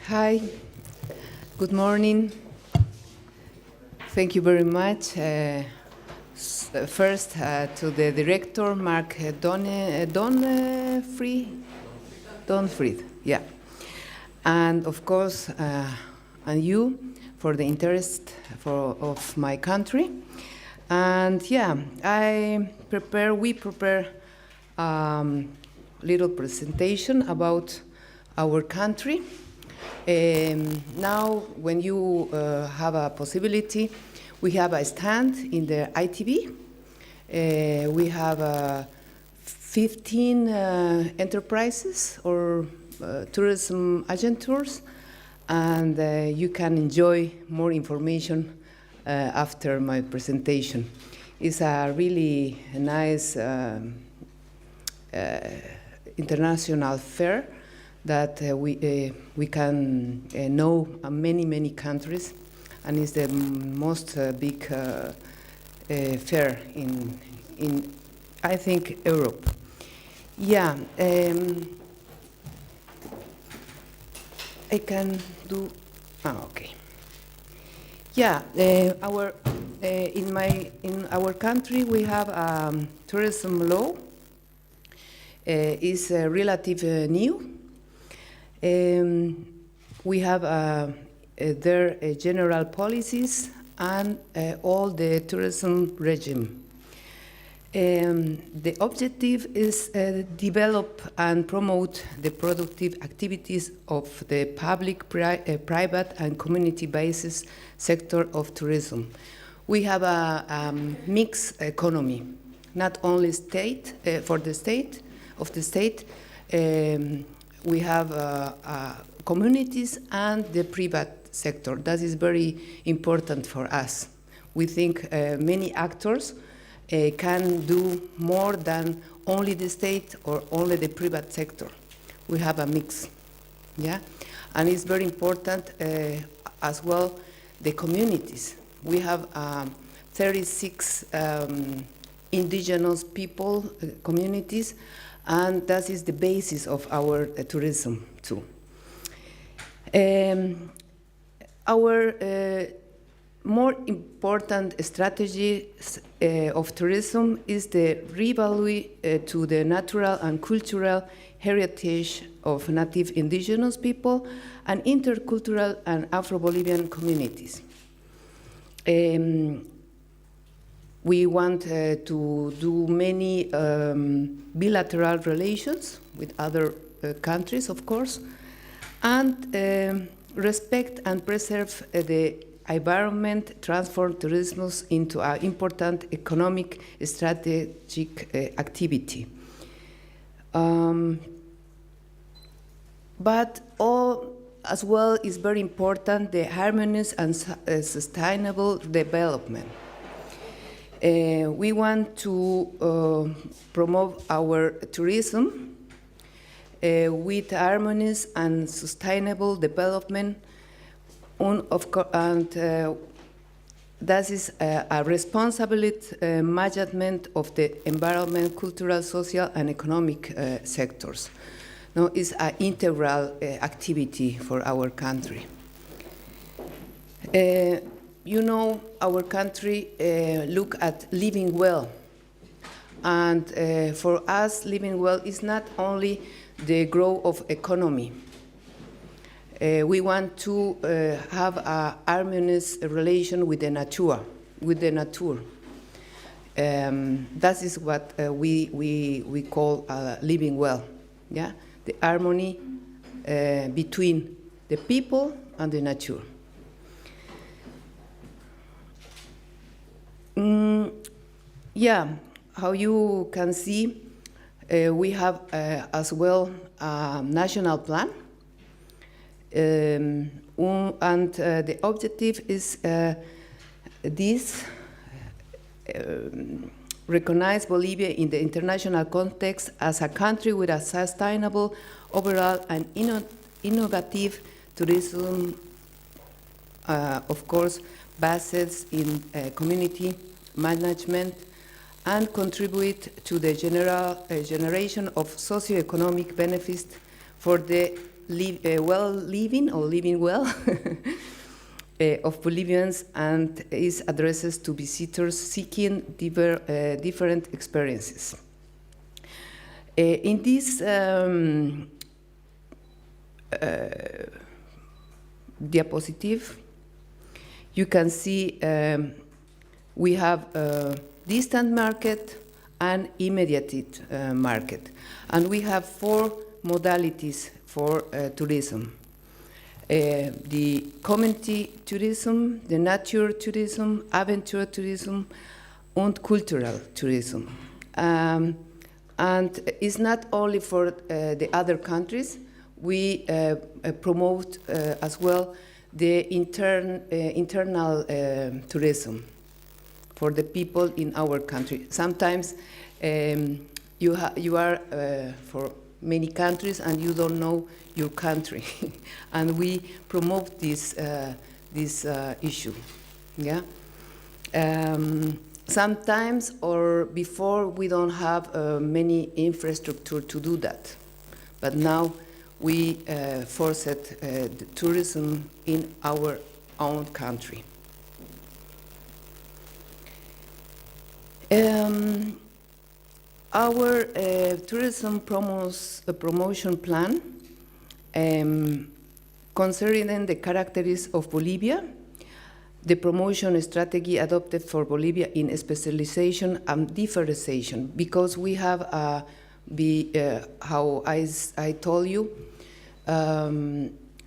Hi, good morning. Thank you very much. First, to the director, Mark Donfried, yeah. And of course, and you for the interest of my country. And yeah, we prepare little presentation about our country. Now, when you have a possibility, we have a stand in the ITV. We have 15 enterprises or tourism agencies, and you can enjoy more information after my presentation. It's a really nice international fair that we can know many countries, and it's the most big fair in I think Europe. Yeah, I can do. Okay. Yeah, in our country we have tourism law. Is relatively new. We have their general policies and all the tourism regime. The objective is develop and promote the productive activities of the public, private and community-based sector of tourism. We have a mixed economy, not only state for the state of the state. We have communities and the private sector. That is very important for us. We think many actors can do more than only the state or only the private sector. We have a mix, yeah? And it's very important as well, the communities. We have 36 indigenous people, communities, and that is the basis of our tourism too. Our more important strategy of tourism is the revalue to the natural and cultural heritage of native indigenous people and intercultural and Afro-Bolivian communities. We want to do many bilateral relations with other countries, of course, and respect and preserve the environment, transform tourism into an important economic strategic activity. But all as well is very important, the harmonious and sustainable development. We want to promote our tourism with harmonious and sustainable development, and that is a responsibility management of the environment, cultural, social, and economic sectors. No, it's an integral activity for our country. You know, our country look at living well, and for us, living well is not only the growth of economy. We want to have a harmonious relation with the nature, That is what we call living well. Yeah, the harmony between the people and the nature. Yeah, how you can see, we have as well a national plan, and the objective is recognize Bolivia in the international context as a country with a sustainable, overall, and innovative tourism, of course, based in community management, and contribute to the generation of socioeconomic benefits for the well living or living well of Bolivians, and is addressed to visitors seeking different experiences. In this diapositive, you can see we have a distant market and immediate market. And we have 4 modalities for tourism. The community tourism, the nature tourism, adventure tourism, and cultural tourism. And it's not only for the other countries, we promote as well the internal tourism for the people in our country. Sometimes you are for many countries and you don't know your country, and we promote this issue. Yeah. Sometimes or before we don't have many infrastructure to do that, but now we forced the tourism in our own country. Our tourism promotion plan, considering the characteristics of Bolivia, the promotion strategy adopted for Bolivia in specialization and differentiation, because we have, how I told you,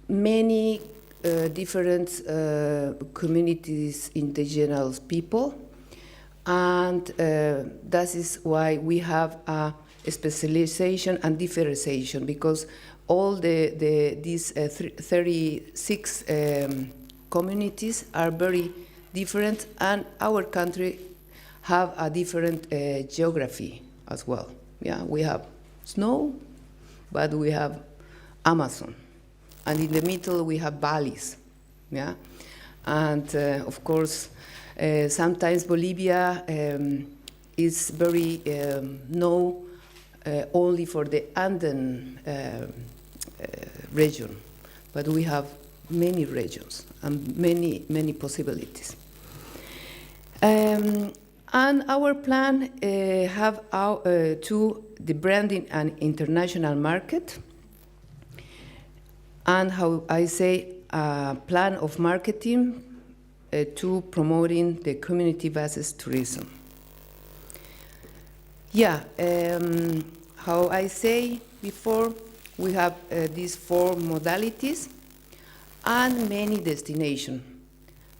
many different communities, indigenous people, and that is why we have a specialization and differentiation, because all these 36 communities are very different, and our country have a different geography as well. Yeah, we have snow, but we have Amazon, and in the middle we have valleys. Yeah, and of course, sometimes Bolivia is very known only for the Andean region, but we have many regions and many possibilities. And our plan have to the branding and international market, and how I say a plan of marketing to promoting the community-based tourism. Yeah, how I say before, we have these 4 modalities and many destinations.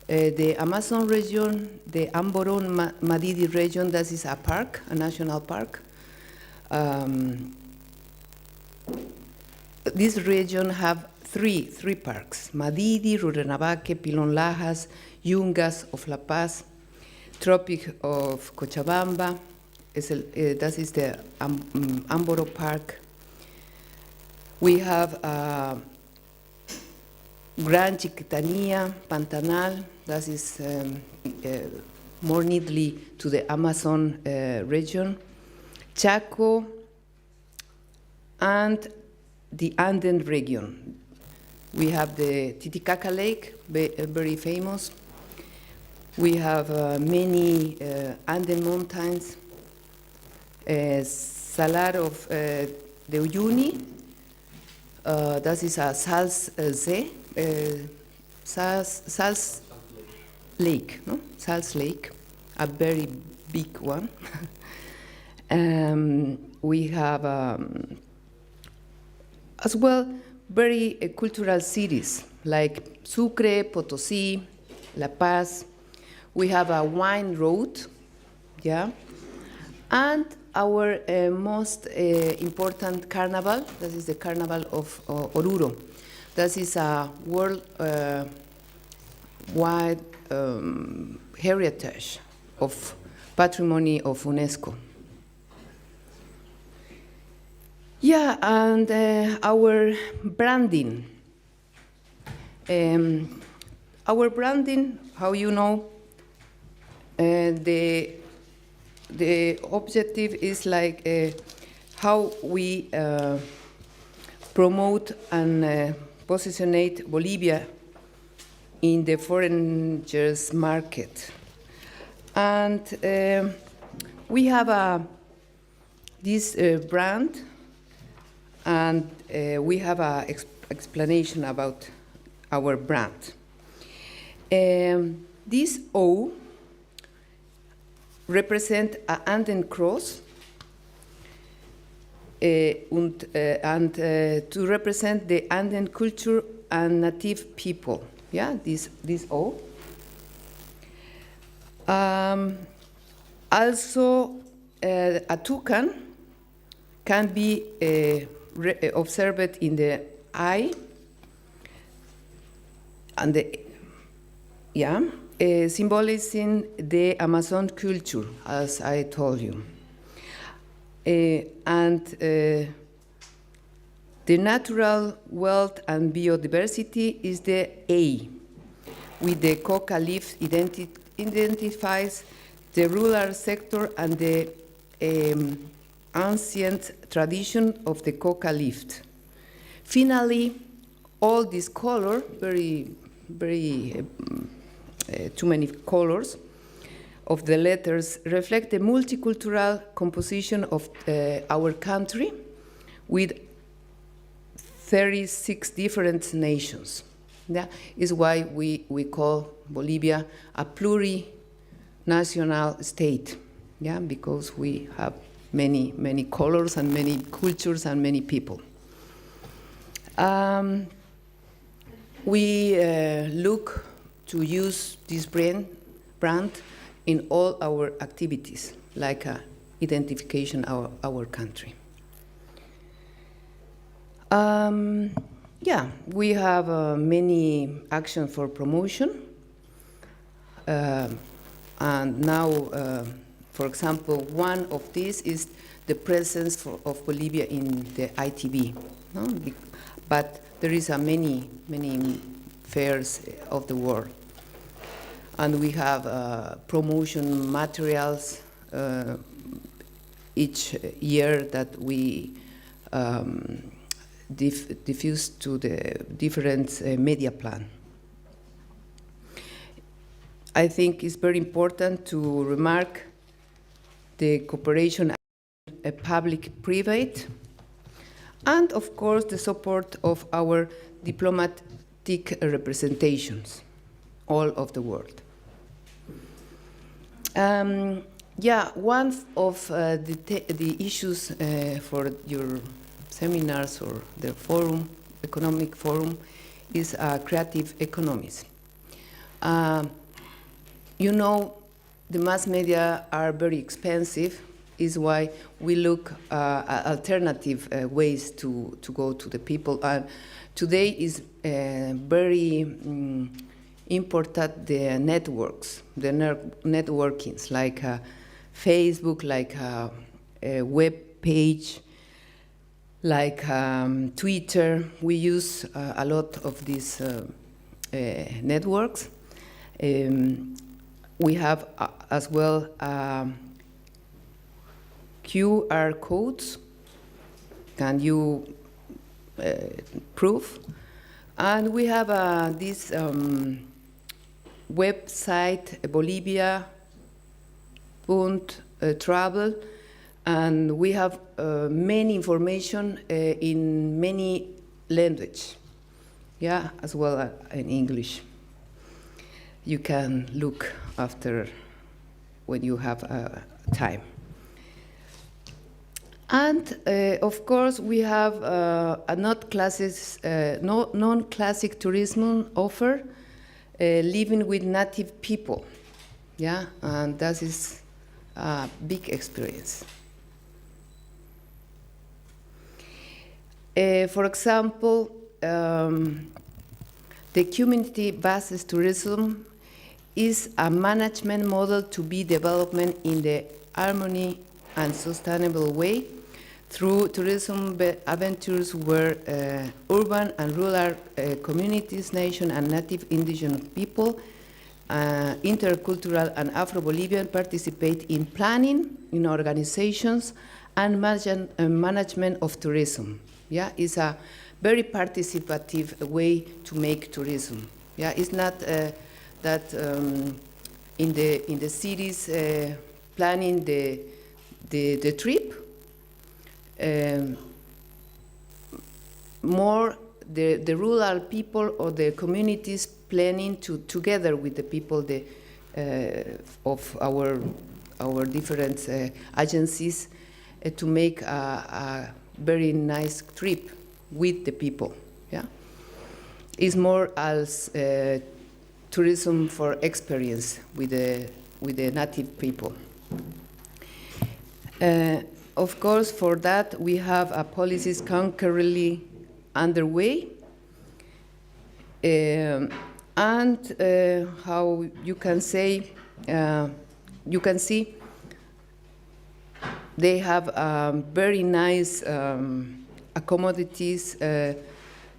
The Amazon region, the Amboron-Madidi region, that is a park, a national park. This region have three parks: Madidi, Rurrenabaque, Pilón Lajas, Yungas of La Paz, Tropic of Cochabamba. That is the Amboro Park. We have Gran Chiquitania, Pantanal, that is more nearly to the Amazon region, Chaco, and the Anden region. We have the Titicaca Lake, very famous. We have many Anden mountains, Salar of the Uyuni, that is a Salz Lake, no? Salz Lake, a very big one. We have as well very cultural cities like Sucre, Potosí, La Paz. We have a wine road, yeah, and our most important carnival, that is the Carnival of Oruro. That is a world-wide heritage of patrimony of UNESCO. Yeah, and our branding. Our branding, how you know, the objective is like how we promote and position Bolivia in the foreigners market. And we have this brand, and we have an explanation about our brand. This O represents an Andean cross, and to represent the Andean culture and native people. Yeah, this O. Also, a toucan can be observed in the eye, and symbolizing the Amazon culture, as I told you. And the natural wealth and biodiversity is the A, with the coca leaf identifies the rural sector and the ancient tradition of the coca leaf. Finally, all these colors, too many colors of the letters, reflect the multicultural composition of our country with 36 different nations. That is why we call Bolivia a plurinational state, yeah, because we have many colors and many cultures and many people. We look to use this brand in all our activities, like identification of our country. We have many actions for promotion. And now, for example, one of these is the presence of Bolivia in the ITV. No? But there is many fairs of the world. And we have promotion materials each year that we diffuse to the different media plan. I think it's very important to remark the cooperation public-private, and of course the support of our diplomatic representations all of the world. One of the issues for your seminars or the forum, economic forum, is creative economies. You know, the mass media are very expensive, is why we look at alternative ways to go to the people. And today is very important the networks, the networkings, like Facebook, like a web page, like Twitter. We use a lot of these networks. We have as well QR codes. Can you prove? And we have this website, Bolivia.travel, and we have many information in many languages, yeah, as well in English. You can look after when you have time. And of course, we have a non-classic tourism offer, living with native people, yeah, and that is a big experience. For example, the community-based tourism is a management model to be developed in the harmony and sustainable way through tourism adventures where urban and rural communities, nation and native indigenous people, intercultural and Afro-Bolivian participate in planning, in organizations, and management of tourism. Yeah, it's a very participative way to make tourism. Yeah, it's not that in the cities planning the trip. More the rural people or the communities planning together with the people of our different agencies to make a very nice trip with the people. Yeah, it's more as tourism for experience with the native people. Of course, for that we have policies concurrently underway, and how you can say, you can see they have very nice accommodations.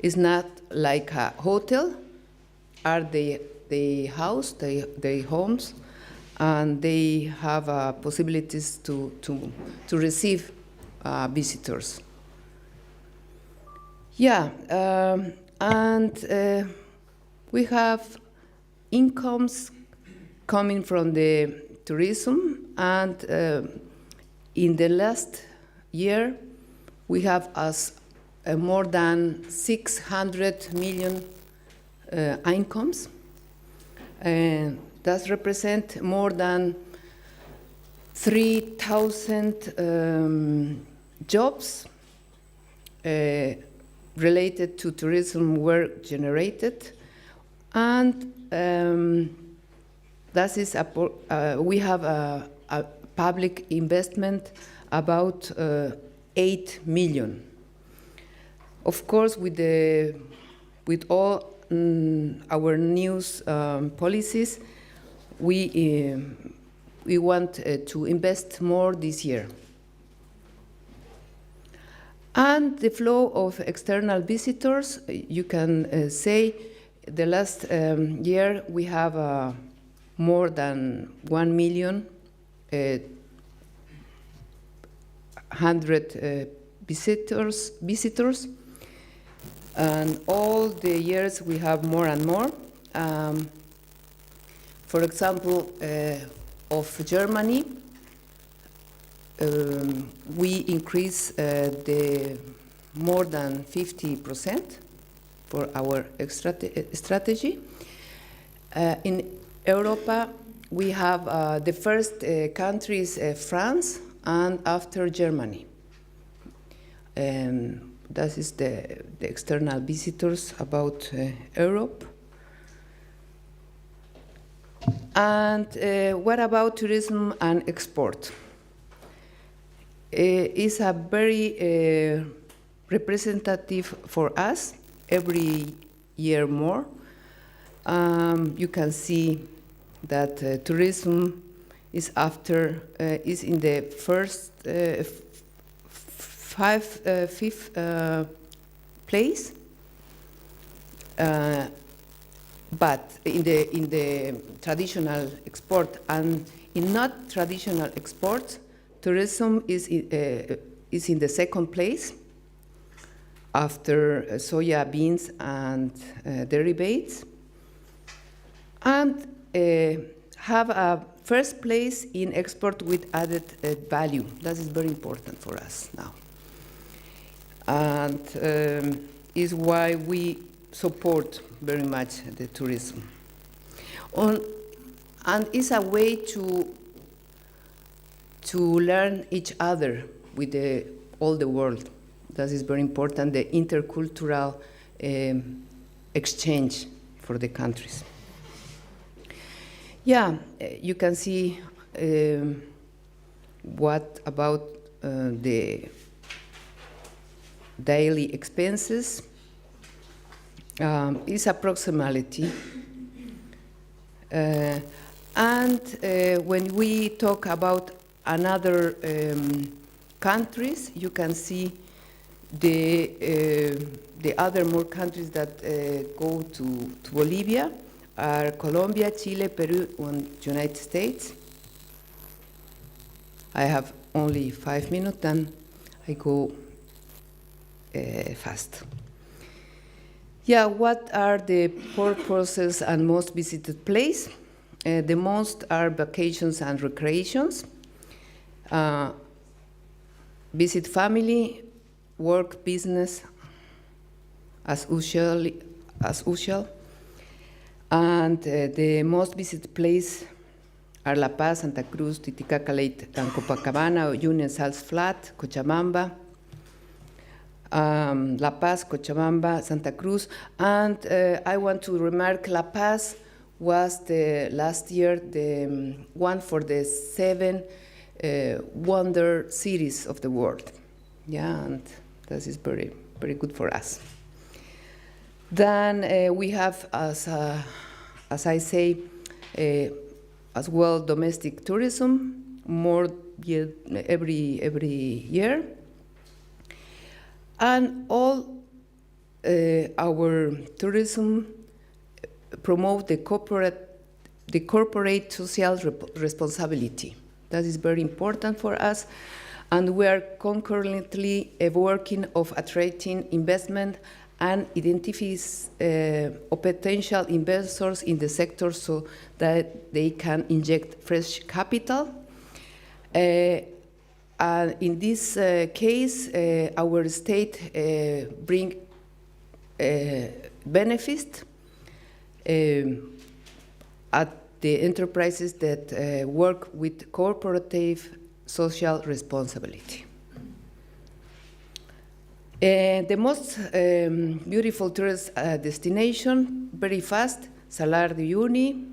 It's not like a hotel, are the house, the homes, and they have possibilities to receive visitors. Yeah, and we have incomes coming from the tourism, and in the last year we have more than 600 million incomes, and that represent more than 3,000 jobs related to tourism were generated, and that is we have a public investment about 8 million. Of course, with all our news policies, we want to invest more this year. And the flow of external visitors, you can say the last year we have more than 1 million 100 visitors, and all the years we have more and more. For example, of Germany, we increase the more than 50% for our strategy. In Europa, we have the first country is France, and after Germany. That is the external visitors about Europe. And what about tourism and export? It's a very representative for us every year more. You can see that tourism is is in the first fifth place, but in the traditional export, and in not traditional exports, tourism is in the second place after soya beans and derivatives, and have a first place in export with added value. That is very important for us now, and is why we support very much the tourism. And it's a way to learn each other with all the world. That is very important, the intercultural exchange for the countries. Yeah, you can see what about the daily expenses. Is approximately. And when we talk about another countries, you can see the other more countries that go to Bolivia are Colombia, Chile, Peru, and United States. I have only 5 minutes, and I go fast. Yeah, what are the purposes and most visited places? The most are vacations and recreations. Visit family, work, business, as usual. And the most visited places are La Paz, Santa Cruz, Titicaca Lake, and Copacabana, Union Salts Flat, Cochabamba, La Paz, Cochabamba, Santa Cruz. And I want to remark La Paz was last year the one for the 7 wonder cities of the world. Yeah, and this is very, very good for us. Then we have, as I say, as well, domestic tourism, more every year. And all our tourism promote the corporate social responsibility. That is very important for us. And we are concurrently working of attracting investment and identifies potential investors in the sector so that they can inject fresh capital. In this case, our state bring benefit at the enterprises that work with corporative social responsibility. The most beautiful tourist destination, very fast, Salar de Uyuni.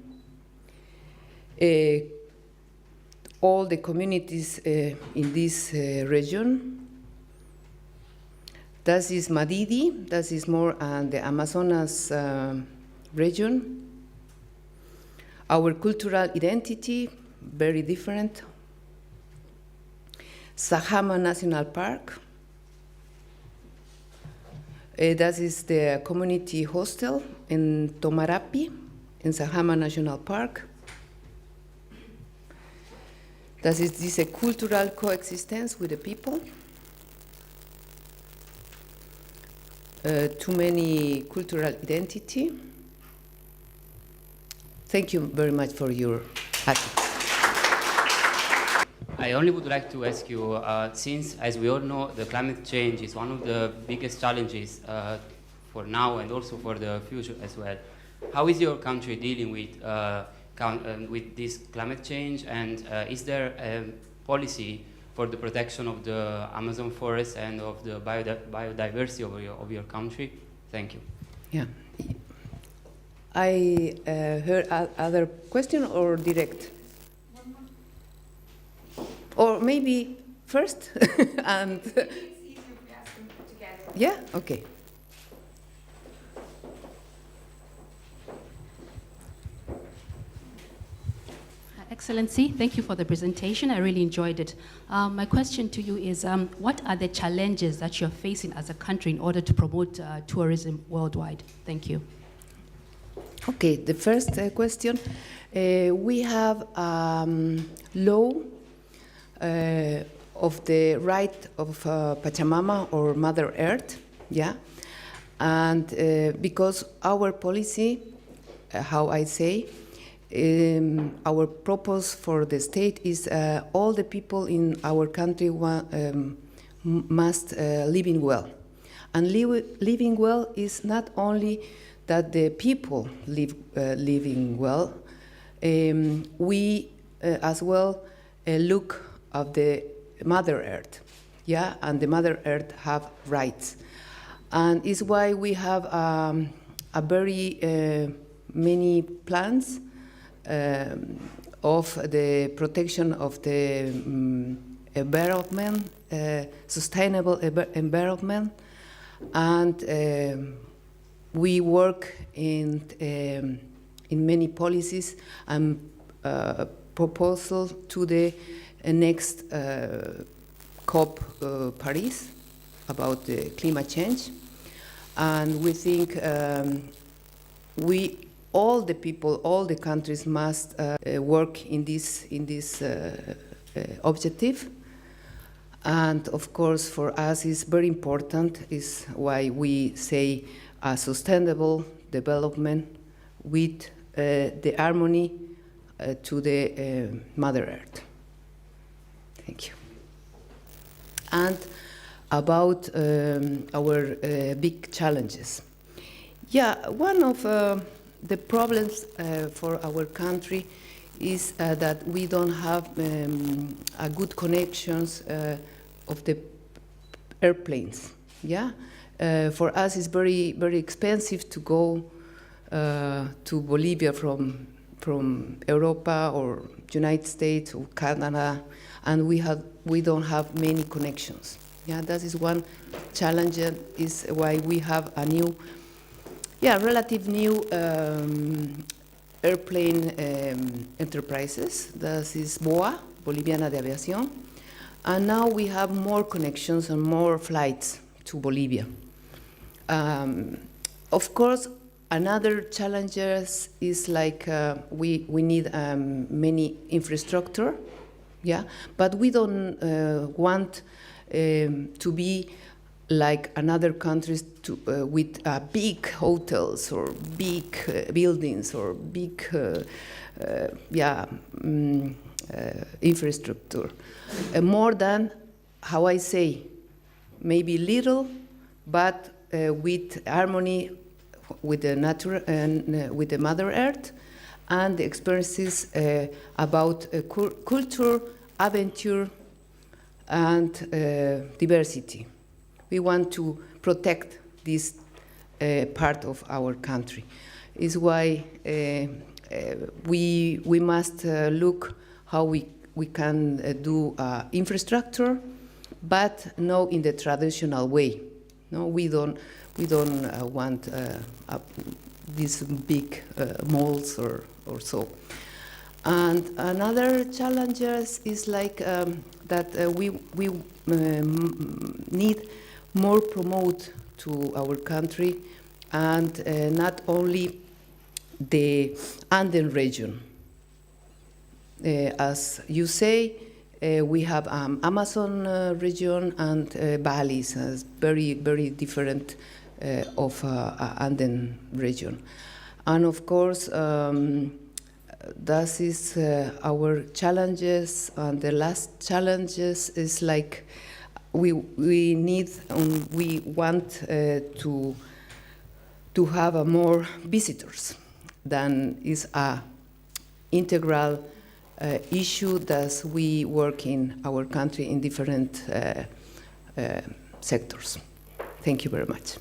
All the communities in this region. That is Madidi, that is more the Amazonas region. Our cultural identity, very different. Sajama National Park. That is the community hostel in Tomarapi, in Sajama National Park. That is this a cultural coexistence with the people. Too many cultural identity. Thank you very much for your attention. I only would like to ask you, since, as we all know, the climate change is one of the biggest challenges for now and also for the future as well. How is your country dealing with this climate change, and is there a policy for the protection of the Amazon forest and of the biodiversity of your country? Thank you. Yeah. I heard other question or direct? Or maybe first and Maybe it's easier if we ask them together. Yeah, okay. Excellency, thank you for the presentation. I really enjoyed it. My question to you is, what are the challenges that you're facing as a country in order to promote tourism worldwide? Thank you. Okay, the first question. We have law of the right of Pachamama or Mother Earth, yeah? And because our policy, how I say, our purpose for the state is all the people in our country must living well. And living well is not only that the people living well, we as well look of the Mother Earth, yeah, and the Mother Earth have rights, and it's why we have a very many plans of the protection of the environment, sustainable environment, and we work in many policies and proposals to the next COP Paris about the climate change, and we think all the people, all the countries must work in this objective. And of course, for us, is very important. Is why we say a sustainable development with the harmony to the Mother Earth. Thank you. And about our big challenges. Yeah, one of the problems for our country is that we don't have a good connections of the airplanes. Yeah, for us it's very expensive to go to Bolivia from Europa or United States or Canada, and we don't have many connections. Yeah, that is one challenge. Is why we have a new, relative new airplane enterprises. That is BOA, Boliviana de Aviación, and now we have more connections and more flights to Bolivia. Of course, another challenge is like we need many infrastructure, but we don't want to be like another countries with big hotels or big buildings or big infrastructure. More than, how I say, maybe little, but with harmony with the nature and with the Mother Earth, and the experiences about culture, adventure, and diversity. We want to protect this part of our country. Is why we must look how we can do infrastructure, but not in the traditional way. No, we don't want these big malls or so. And another challenge is like that we need more promote to our country, and not only the Andean region. As you say, we have Amazon region and valleys as very different of Andean region. And of course, that is our challenges, and the last challenges is like we need and we want to have more visitors than is a integral issue that we work in our country in different sectors. Thank you very much.